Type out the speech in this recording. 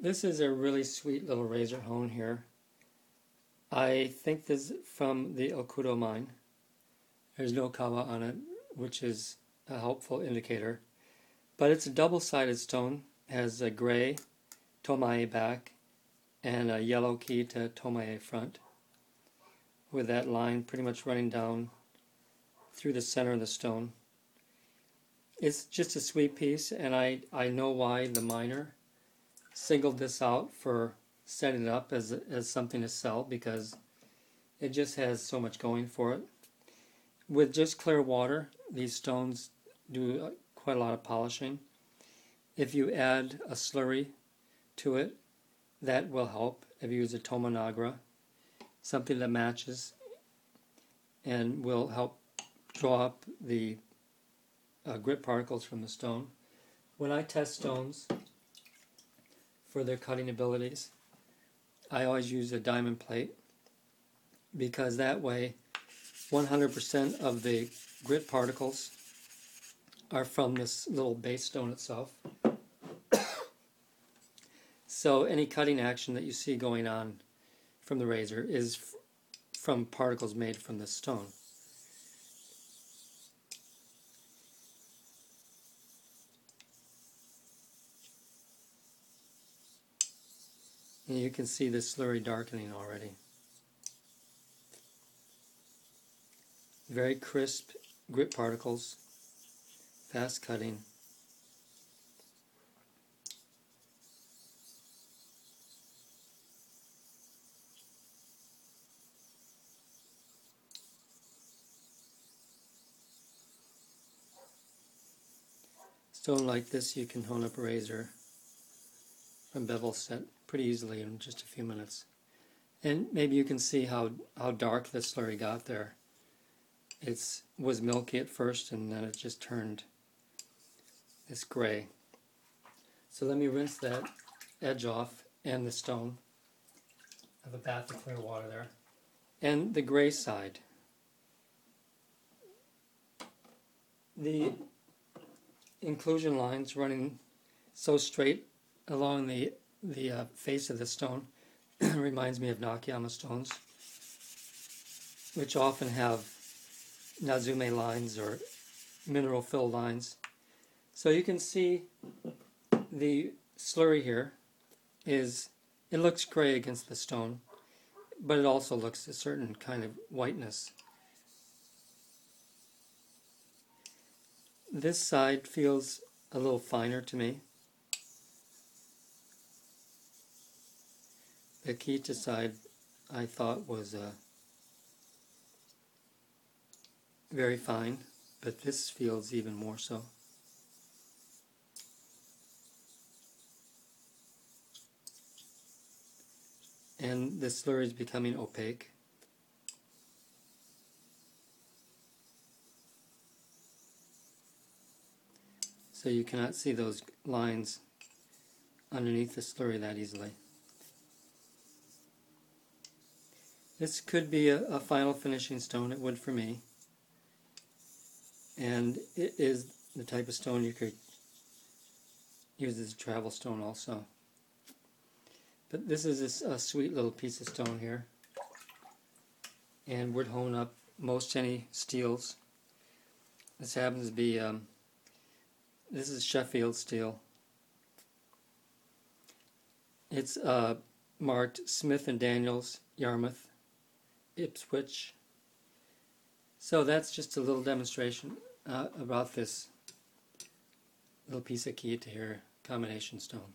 This is a really sweet little razor hone here. I think this is from the Okudo mine. There's no kawa on it, which is a helpful indicator. But it's a double-sided stone, has a gray tomae back and a yellow key to tomae front, with that line pretty much running down through the center of the stone. It's just a sweet piece, and I know why the miner singled this out for setting it up as something to sell, because it just has so much going for it. With just clear water, these stones do quite a lot of polishing. If you add a slurry to it, that will help. If you use a Tomanagra, something that matches and will help draw up the grit particles from the stone. When I test stones for their cutting abilities, I always use a diamond plate, because that way 100% of the grit particles are from this little base stone itself. So any cutting action that you see going on from the razor is from particles made from this stone. And you can see the slurry darkening already. Very crisp grit particles, fast cutting. Stone like this you can hone up a razor from bevel set pretty easily in just a few minutes. And maybe you can see how dark the slurry got there. It was milky at first, and then it just turned this gray. So let me rinse that edge off and the stone. I have a bath of clear water there. And the gray side. The inclusion lines running so straight along the face of the stone reminds me of Nakayama stones, which often have Nazume lines or mineral fill lines. So you can see the slurry here it looks gray against the stone, but it also looks a certain kind of whiteness. This side feels a little finer to me. The Kita side I thought was very fine, but this feels even more so. And the slurry is becoming opaque. So you cannot see those lines underneath the slurry that easily. This could be a final finishing stone. It would for me. And it is the type of stone you could use as a travel stone also. But this is a sweet little piece of stone here. And would hone up most any steels. This happens to be, this is Sheffield steel. It's marked Smith & Daniels, Yarmouth, Ipswich. So that's just a little demonstration about this little piece of Kita here combination stone.